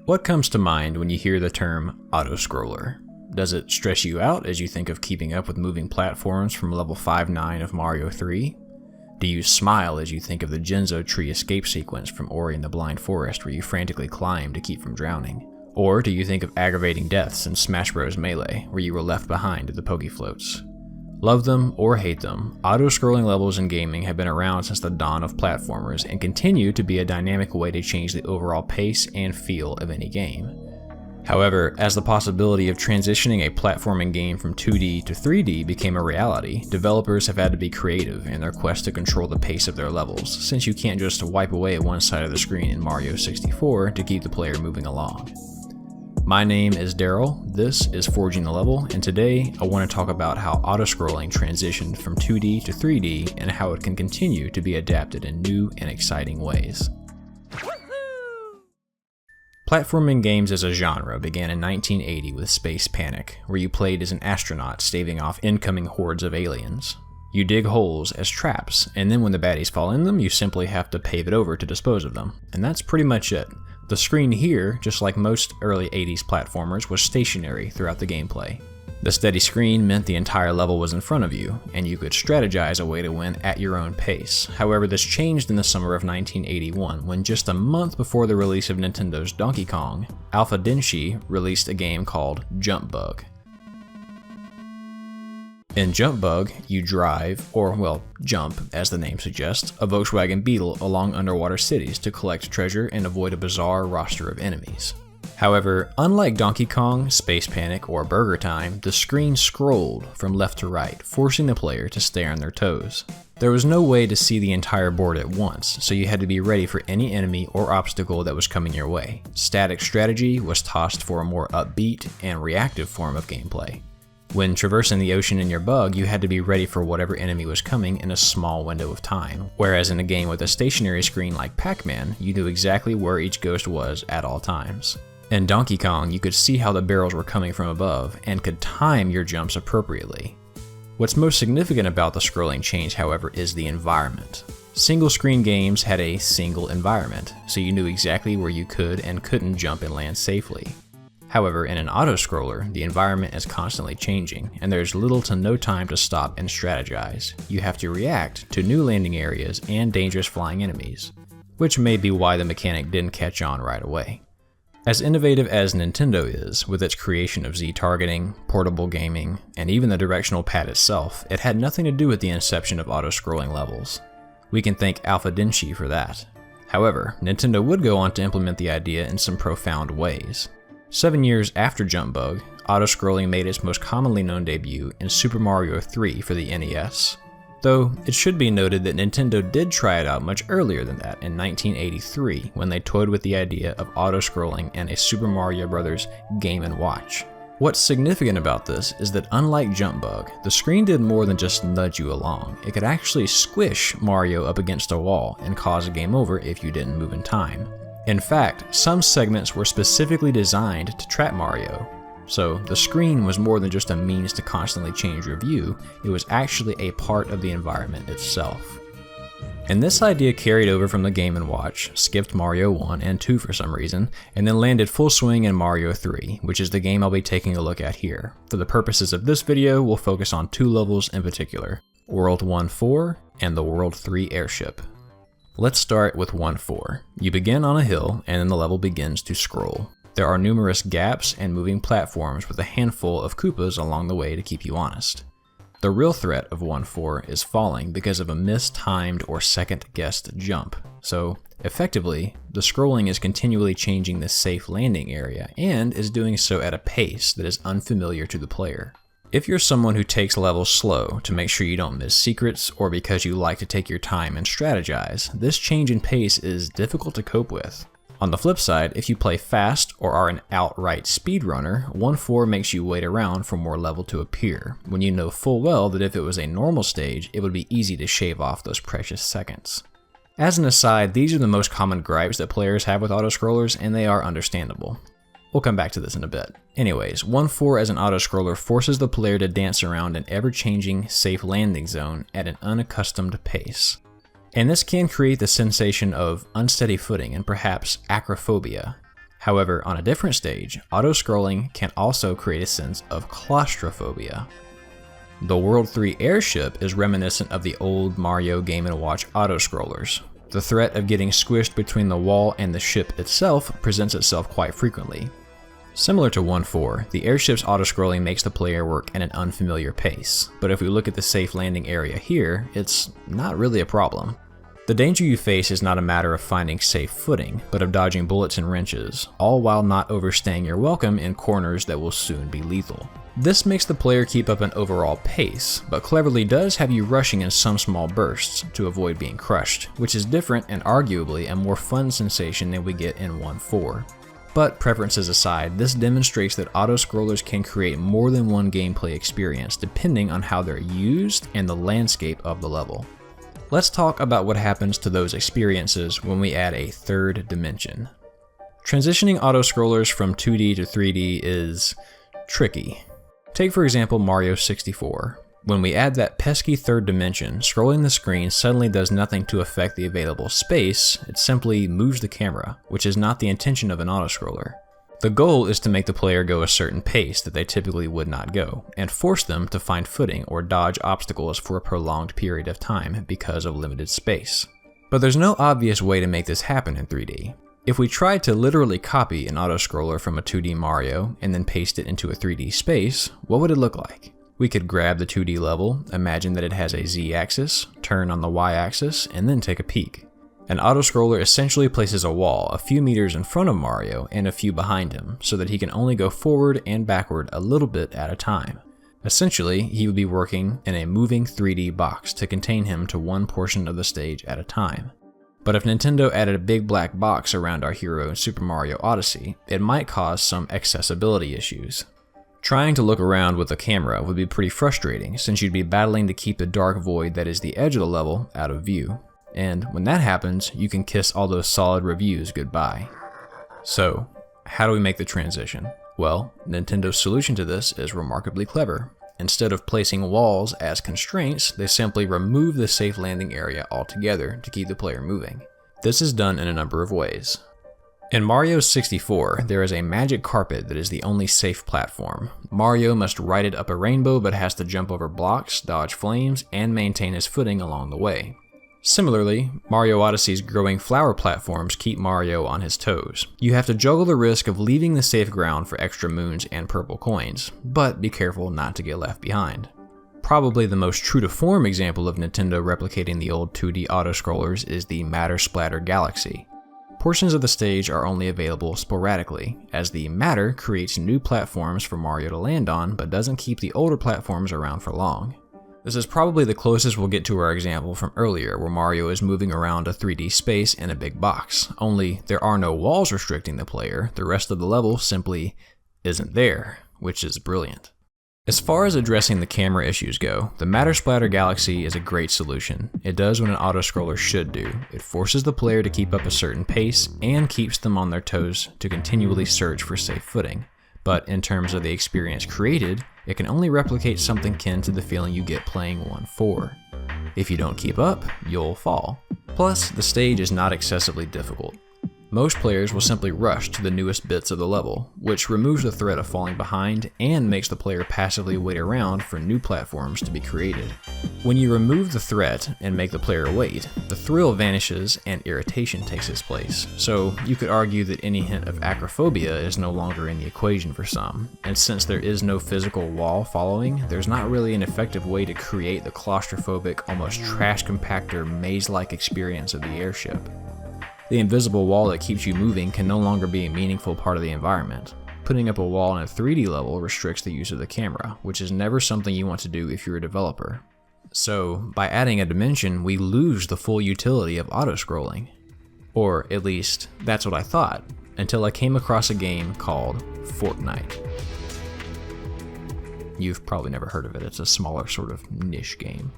What comes to mind when you hear the term autoscroller? Does it stress you out as you think of keeping up with moving platforms from level 5-9 of Mario 3? Do you smile as you think of the Genzo tree escape sequence from Ori and the Blind Forest where you frantically climb to keep from drowning? Or do you think of aggravating deaths in Smash Bros. Melee where you were left behind at the Poke Floats? Love them or hate them, auto-scrolling levels in gaming have been around since the dawn of platformers and continue to be a dynamic way to change the overall pace and feel of any game. However, as the possibility of transitioning a platforming game from 2D to 3D became a reality, developers have had to be creative in their quest to control the pace of their levels, since you can't just wipe away one side of the screen in Mario 64 to keep the player moving along. My name is Daryl, this is Forging the Level, and today I want to talk about how autoscrolling transitioned from 2D to 3D and how it can continue to be adapted in new and exciting ways. Platforming games as a genre began in 1980 with Space Panic, where you played as an astronaut staving off incoming hordes of aliens. You dig holes as traps, and then when the baddies fall in them, you simply have to pave it over to dispose of them. And that's pretty much it. The screen here, just like most early 80s platformers, was stationary throughout the gameplay. The steady screen meant the entire level was in front of you, and you could strategize a way to win at your own pace. However, this changed in the summer of 1981, when just a month before the release of Nintendo's Donkey Kong, Alpha Denshi released a game called Jump Bug. In Jump Bug, you drive, or jump as the name suggests, a Volkswagen Beetle along underwater cities to collect treasure and avoid a bizarre roster of enemies. However, unlike Donkey Kong, Space Panic, or Burger Time, the screen scrolled from left to right, forcing the player to stay on their toes. There was no way to see the entire board at once, so you had to be ready for any enemy or obstacle that was coming your way. Static strategy was tossed for a more upbeat and reactive form of gameplay. When traversing the ocean in your bug, you had to be ready for whatever enemy was coming in a small window of time, whereas in a game with a stationary screen like Pac-Man, you knew exactly where each ghost was at all times. In Donkey Kong, you could see how the barrels were coming from above, and could time your jumps appropriately. What's most significant about the scrolling change, however, is the environment. Single-screen games had a single environment, so you knew exactly where you could and couldn't jump and land safely. However, in an auto-scroller, the environment is constantly changing, and there's little to no time to stop and strategize. You have to react to new landing areas and dangerous flying enemies, which may be why the mechanic didn't catch on right away. As innovative as Nintendo is, with its creation of Z-targeting, portable gaming, and even the directional pad itself, it had nothing to do with the inception of auto-scrolling levels. We can thank Alpha Denshi for that. However, Nintendo would go on to implement the idea in some profound ways. 7 years after Jump Bug, auto-scrolling made its most commonly known debut in Super Mario 3 for the NES. Though, it should be noted that Nintendo did try it out much earlier than that in 1983 when they toyed with the idea of auto-scrolling in a Super Mario Bros. Game&Watch. What's significant about this is that unlike Jump Bug, the screen did more than just nudge you along. It could actually squish Mario up against a wall and cause a game over if you didn't move in time. In fact, some segments were specifically designed to trap Mario, so the screen was more than just a means to constantly change your view, it was actually a part of the environment itself. And this idea carried over from the Game & Watch, skipped Mario 1 and 2 for some reason, and then landed full swing in Mario 3, which is the game I'll be taking a look at here. For the purposes of this video, we'll focus on two levels in particular, World 1-4 and the World 3 airship. Let's start with 1-4. You begin on a hill, and then the level begins to scroll. There are numerous gaps and moving platforms with a handful of Koopas along the way to keep you honest. The real threat of 1-4 is falling because of a mistimed or second-guessed jump. So, effectively, the scrolling is continually changing the safe landing area, and is doing so at a pace that is unfamiliar to the player. If you're someone who takes levels slow to make sure you don't miss secrets, or because you like to take your time and strategize, this change in pace is difficult to cope with. On the flip side, if you play fast or are an outright speedrunner, 1-4 makes you wait around for more level to appear, when you know full well that if it was a normal stage, it would be easy to shave off those precious seconds. As an aside, these are the most common gripes that players have with autoscrollers, and they are understandable. We'll come back to this in a bit. Anyways, 1-4 as an autoscroller forces the player to dance around an ever-changing, safe landing zone at an unaccustomed pace. And this can create the sensation of unsteady footing and perhaps acrophobia. However, on a different stage, auto-scrolling can also create a sense of claustrophobia. The World 3 airship is reminiscent of the old Mario Game&Watch auto-scrollers. The threat of getting squished between the wall and the ship itself presents itself quite frequently. Similar to 1-4, the airship's autoscrolling makes the player work at an unfamiliar pace, but if we look at the safe landing area here, it's not really a problem. The danger you face is not a matter of finding safe footing, but of dodging bullets and wrenches, all while not overstaying your welcome in corners that will soon be lethal. This makes the player keep up an overall pace, but cleverly does have you rushing in some small bursts to avoid being crushed, which is different and arguably a more fun sensation than we get in 1-4. But preferences aside, this demonstrates that auto-scrollers can create more than one gameplay experience depending on how they're used and the landscape of the level. Let's talk about what happens to those experiences when we add a third dimension. Transitioning auto-scrollers from 2D to 3D is tricky. Take for example Mario 64. When we add that pesky third dimension, scrolling the screen suddenly does nothing to affect the available space, it simply moves the camera, which is not the intention of an autoscroller. The goal is to make the player go a certain pace that they typically would not go, and force them to find footing or dodge obstacles for a prolonged period of time because of limited space. But there's no obvious way to make this happen in 3D. If we tried to literally copy an autoscroller from a 2D Mario and then paste it into a 3D space, what would it look like? We could grab the 2D level, imagine that it has a Z-axis, turn on the Y-axis, and then take a peek. An autoscroller essentially places a wall a few meters in front of Mario and a few behind him, so that he can only go forward and backward a little bit at a time. Essentially, he would be working in a moving 3D box to contain him to one portion of the stage at a time. But if Nintendo added a big black box around our hero in Super Mario Odyssey, it might cause some accessibility issues. Trying to look around with a camera would be pretty frustrating, since you'd be battling to keep the dark void that is the edge of the level out of view. And when that happens, you can kiss all those solid reviews goodbye. So, how do we make the transition? Well, Nintendo's solution to this is remarkably clever. Instead of placing walls as constraints, they simply remove the safe landing area altogether to keep the player moving. This is done in a number of ways. In Mario 64, there is a magic carpet that is the only safe platform. Mario must ride it up a rainbow but has to jump over blocks, dodge flames, and maintain his footing along the way. Similarly, Mario Odyssey's growing flower platforms keep Mario on his toes. You have to juggle the risk of leaving the safe ground for extra moons and purple coins, but be careful not to get left behind. Probably the most true-to-form example of Nintendo replicating the old 2D autoscrollers is the Matter Splatter Galaxy. Portions of the stage are only available sporadically, as the matter creates new platforms for Mario to land on, but doesn't keep the older platforms around for long. This is probably the closest we'll get to our example from earlier, where Mario is moving around a 3D space in a big box, only there are no walls restricting the player, the rest of the level simply isn't there, which is brilliant. As far as addressing the camera issues go, the Matter Splatter Galaxy is a great solution. It does what an autoscroller should do. It forces the player to keep up a certain pace and keeps them on their toes to continually search for safe footing. But in terms of the experience created, it can only replicate something akin to the feeling you get playing 1-4. If you don't keep up, you'll fall. Plus, the stage is not excessively difficult. Most players will simply rush to the newest bits of the level, which removes the threat of falling behind and makes the player passively wait around for new platforms to be created. When you remove the threat and make the player wait, the thrill vanishes and irritation takes its place, so you could argue that any hint of acrophobia is no longer in the equation for some, and since there is no physical wall following, there's not really an effective way to create the claustrophobic, almost trash compactor maze-like experience of the airship. The invisible wall that keeps you moving can no longer be a meaningful part of the environment. Putting up a wall in a 3D level restricts the use of the camera, which is never something you want to do if you're a developer. So, by adding a dimension, we lose the full utility of auto-scrolling. Or, at least, that's what I thought, until I came across a game called Fortnite. You've probably never heard of it, it's a smaller sort of niche game.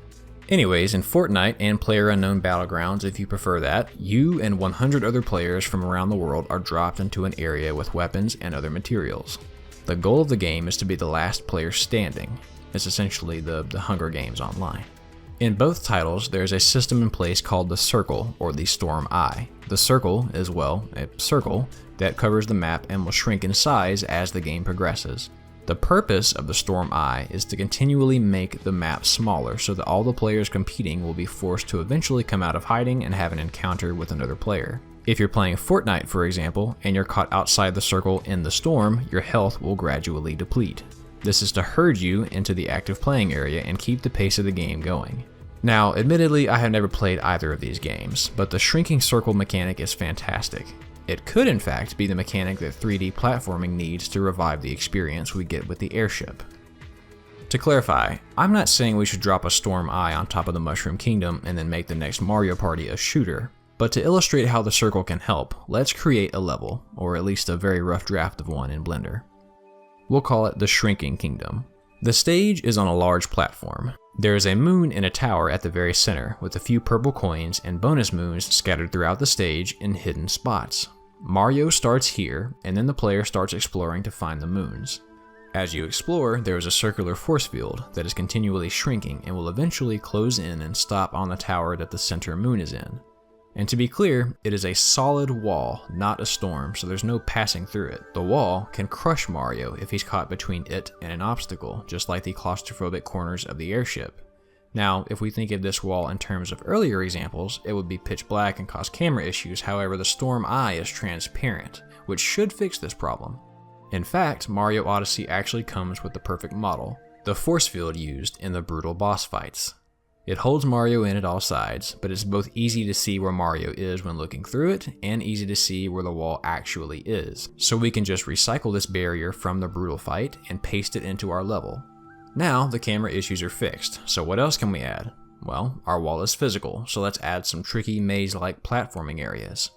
Anyways, in Fortnite and PlayerUnknown Battlegrounds, if you prefer that, you and 100 other players from around the world are dropped into an area with weapons and other materials. The goal of the game is to be the last player standing. It's essentially the Hunger Games online. In both titles, there is a system in place called the Circle, or the Storm Eye. The Circle is, well, a circle that covers the map and will shrink in size as the game progresses. The purpose of the Storm Eye is to continually make the map smaller so that all the players competing will be forced to eventually come out of hiding and have an encounter with another player. If you're playing Fortnite, for example, and you're caught outside the circle in the storm, your health will gradually deplete. This is to herd you into the active playing area and keep the pace of the game going. Now, admittedly, I have never played either of these games, but the shrinking circle mechanic is fantastic. It could in fact be the mechanic that 3D platforming needs to revive the experience we get with the airship. To clarify, I'm not saying we should drop a Storm Eye on top of the Mushroom Kingdom and then make the next Mario Party a shooter, but to illustrate how the circle can help, let's create a level, or at least a very rough draft of one in Blender. We'll call it the Shrinking Kingdom. The stage is on a large platform. There is a moon in a tower at the very center, with a few purple coins and bonus moons scattered throughout the stage in hidden spots. Mario starts here, and then the player starts exploring to find the moons. As you explore, there is a circular force field that is continually shrinking and will eventually close in and stop on the tower that the center moon is in. And to be clear, it is a solid wall, not a storm, so there's no passing through it. The wall can crush Mario if he's caught between it and an obstacle, just like the claustrophobic corners of the airship. Now, if we think of this wall in terms of earlier examples, it would be pitch black and cause camera issues. However, the Storm Eye is transparent, which should fix this problem. In fact, Mario Odyssey actually comes with the perfect model, the force field used in the brutal boss fights. It holds Mario in at all sides, but it's both easy to see where Mario is when looking through it, and easy to see where the wall actually is. So we can just recycle this barrier from the brutal fight and paste it into our level. Now the camera issues are fixed, so what else can we add? Well, our wall is physical, so let's add some tricky maze-like platforming areas.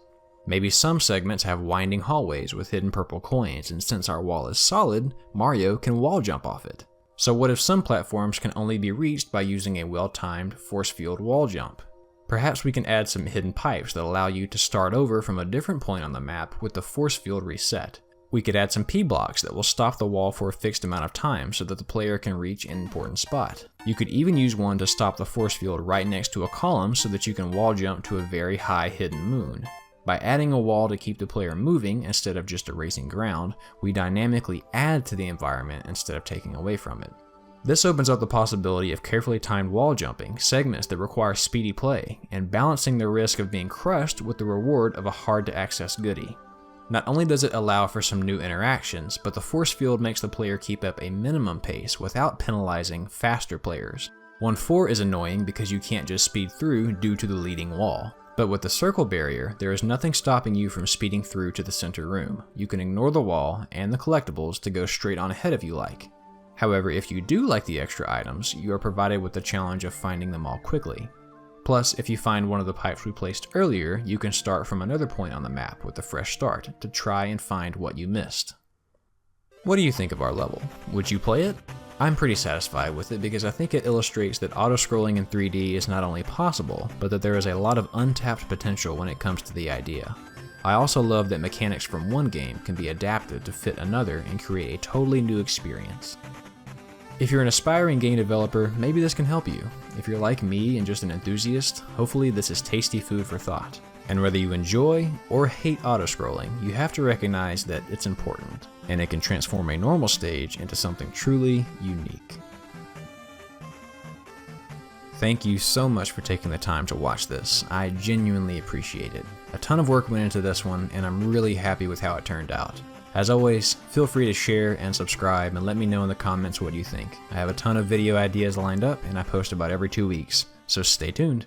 Maybe some segments have winding hallways with hidden purple coins, and since our wall is solid, Mario can wall jump off it. So what if some platforms can only be reached by using a well-timed force field wall jump? Perhaps we can add some hidden pipes that allow you to start over from a different point on the map with the force field reset. We could add some P-blocks that will stop the wall for a fixed amount of time so that the player can reach an important spot. You could even use one to stop the force field right next to a column so that you can wall jump to a very high hidden moon. By adding a wall to keep the player moving instead of just erasing ground, we dynamically add to the environment instead of taking away from it. This opens up the possibility of carefully timed wall jumping, segments that require speedy play, and balancing the risk of being crushed with the reward of a hard-to-access goodie. Not only does it allow for some new interactions, but the force field makes the player keep up a minimum pace without penalizing faster players. 1-4 is annoying because you can't just speed through due to the leading wall. But with the circle barrier, there is nothing stopping you from speeding through to the center room. You can ignore the wall and the collectibles to go straight on ahead if you like. However, if you do like the extra items, you are provided with the challenge of finding them all quickly. Plus, if you find one of the pipes we placed earlier, you can start from another point on the map with a fresh start to try and find what you missed. What do you think of our level? Would you play it? I'm pretty satisfied with it because I think it illustrates that auto-scrolling in 3D is not only possible, but that there is a lot of untapped potential when it comes to the idea. I also love that mechanics from one game can be adapted to fit another and create a totally new experience. If you're an aspiring game developer, maybe this can help you. If you're like me and just an enthusiast, hopefully this is tasty food for thought. And whether you enjoy or hate auto-scrolling, you have to recognize that it's important, and it can transform a normal stage into something truly unique. Thank you so much for taking the time to watch this. I genuinely appreciate it. A ton of work went into this one, and I'm really happy with how it turned out. As always, feel free to share and subscribe and let me know in the comments what you think. I have a ton of video ideas lined up, and I post about every 2 weeks, so stay tuned.